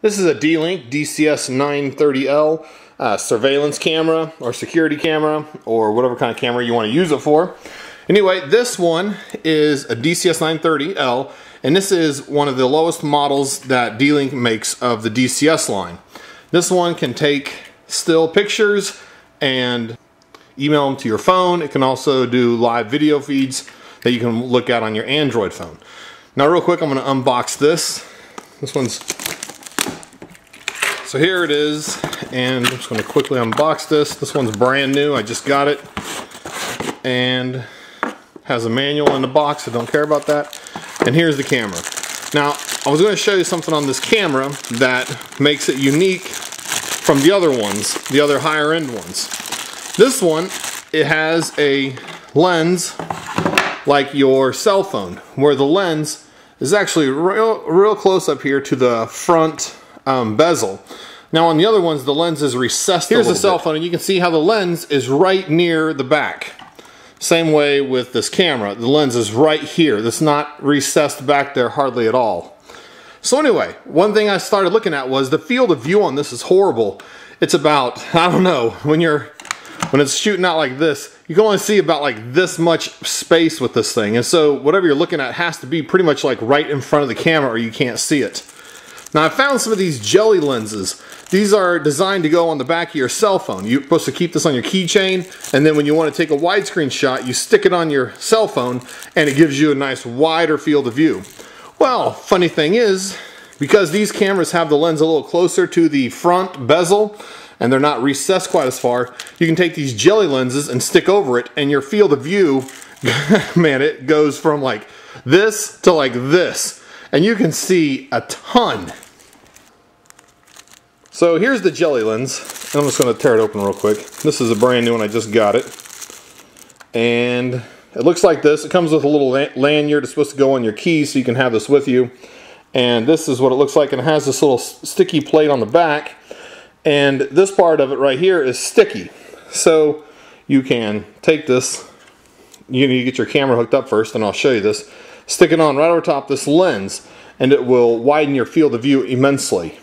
This is a D-Link DCS-930L surveillance camera or security camera or whatever kind of camera you want to use it for. Anyway, this one is a DCS-930L, and this is one of the lowest models that D-Link makes of the DCS line. This one can take still pictures and email them to your phone. It can also do live video feeds that you can look at on your Android phone. Now real quick, I'm going to unbox this. So here it is, and I'm just going to quickly unbox this. This one's brand new, I just got it, and has a manual in the box, so don't care about that. And here's the camera. Now, I was going to show you something on this camera that makes it unique from the other ones, the other higher end ones. This one, it has a lens like your cell phone, where the lens is actually real close up here to the front bezel. Now on the other ones, the lens is recessed. Here's the cell phone, and you can see how the lens is right near the back. Same way with this camera, the lens is right here. It's not recessed back there hardly at all. So anyway, one thing I started looking at was the field of view on this is horrible. It's about, I don't know, when it's shooting out like this, you can only see about like this much space with this thing. And so whatever you're looking at has to be pretty much like right in front of the camera or you can't see it. Now I found some of these jelly lenses. These are designed to go on the back of your cell phone. You're supposed to keep this on your keychain, and then when you want to take a widescreen shot, you stick it on your cell phone and it gives you a nice wider field of view. Well, funny thing is, because these cameras have the lens a little closer to the front bezel and they're not recessed quite as far, you can take these jelly lenses and stick over it, and your field of view, man, it goes from like this to like this, and you can see a ton. So here's the jelly lens, and I'm just going to tear it open real quick. This is a brand new one, I just got it. And it looks like this. It comes with a little lanyard. It's supposed to go on your keys so you can have this with you. And this is what it looks like, and it has this little sticky plate on the back. And this part of it right here is sticky. So you can take this, you need to get your camera hooked up first, and I'll show you this. Stick it on right over top this lens, and it will widen your field of view immensely.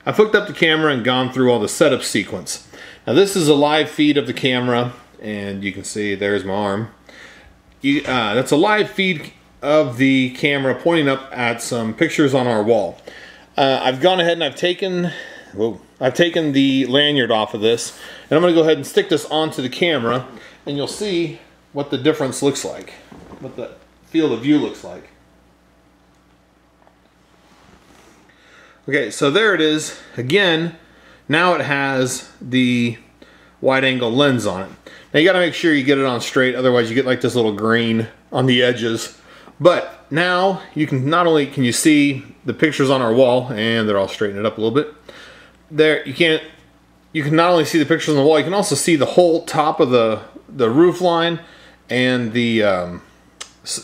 I've hooked up the camera and gone through all the setup sequence. Now this is a live feed of the camera, and you can see there's my arm. That's a live feed of the camera pointing up at some pictures on our wall. I've gone ahead and I've taken the lanyard off of this, and I'm going to go ahead and stick this onto the camera, and you'll see what the difference looks like, what the field of view looks like. Okay, so there it is. Again, now it has the wide angle lens on it. Now you gotta make sure you get it on straight, otherwise you get like this little green on the edges. But now you can, not only can you see the pictures on our wall, and they're all straightened up a little bit. There, you can not only see the pictures on the wall, you can also see the whole top of the roof line and the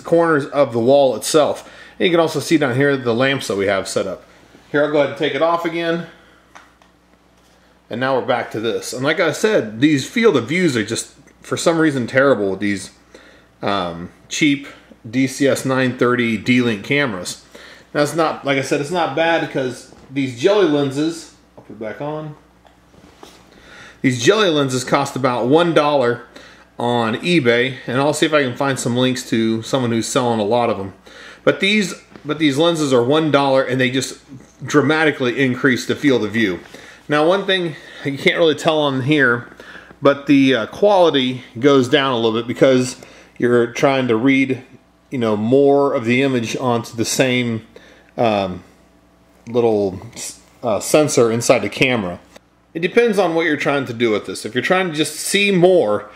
corners of the wall itself. And you can also see down here the lamps that we have set up. Here, I'll go ahead and take it off again. And now we're back to this. And like I said, these field of views are just, for some reason, terrible with these cheap DCS-930 D-Link cameras. Now it's not, like I said, it's not bad because these jelly lenses, I'll put it back on. These jelly lenses cost about $1 on eBay, and I'll see if I can find some links to someone who's selling a lot of them. But these lenses are $1, and they just dramatically increase the field of view. Now one thing you can't really tell on here, but the quality goes down a little bit because you're trying to read, you know, more of the image onto the same little sensor inside the camera. It depends on what you're trying to do with this. If you're trying to just see more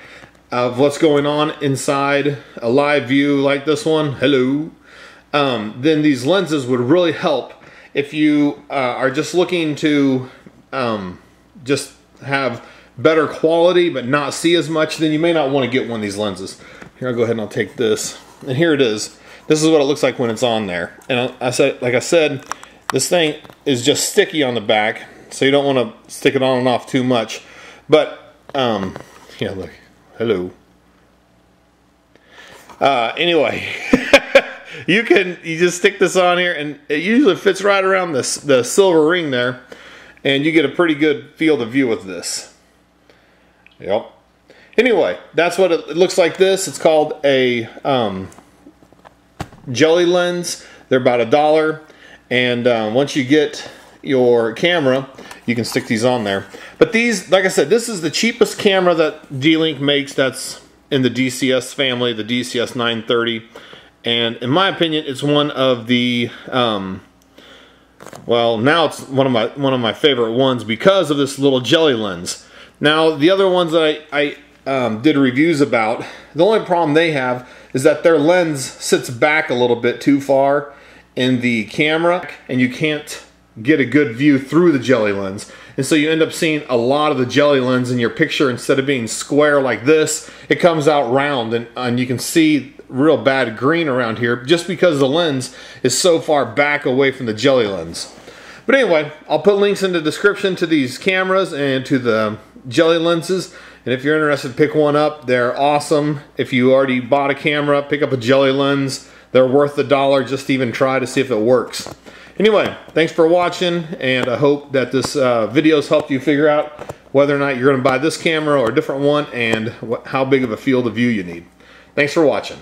of what's going on inside a live view like this one, hello, then these lenses would really help. If you are just looking to just have better quality but not see as much, then you may not want to get one of these lenses. Here, I'll go ahead and I'll take this, and here it is. This is what it looks like when it's on there. And like I said, this thing is just sticky on the back, so you don't want to stick it on and off too much. But yeah, look, hello. Anyway. you just stick this on here, and it usually fits right around the silver ring there, and you get a pretty good field of view with this. Yep. Anyway, that's what it looks like. It's called a jelly lens. They're about $1, and once you get your camera, you can stick these on there. But these, like I said, this is the cheapest camera that D-Link makes that's in the DCS family, the DCS-930. And in my opinion, it's one of the well, now it's one of my favorite ones because of this little jelly lens. Now, the other ones that I did reviews about, the only problem they have is that their lens sits back a little bit too far in the camera, and you can't get a good view through the jelly lens. And so you end up seeing a lot of the jelly lens in your picture. Instead of being square like this, it comes out round, and you can see real bad green around here just because the lens is so far back away from the jelly lens. But anyway, I'll put links in the description to these cameras and to the jelly lenses, and if you're interested, pick one up. They're awesome. If you already bought a camera, pick up a jelly lens. They're worth the $1 just to even try to see if it works. Anyway, thanks for watching, and I hope that this video's helped you figure out whether or not you're going to buy this camera or a different one, and how big of a field of view you need. Thanks for watching.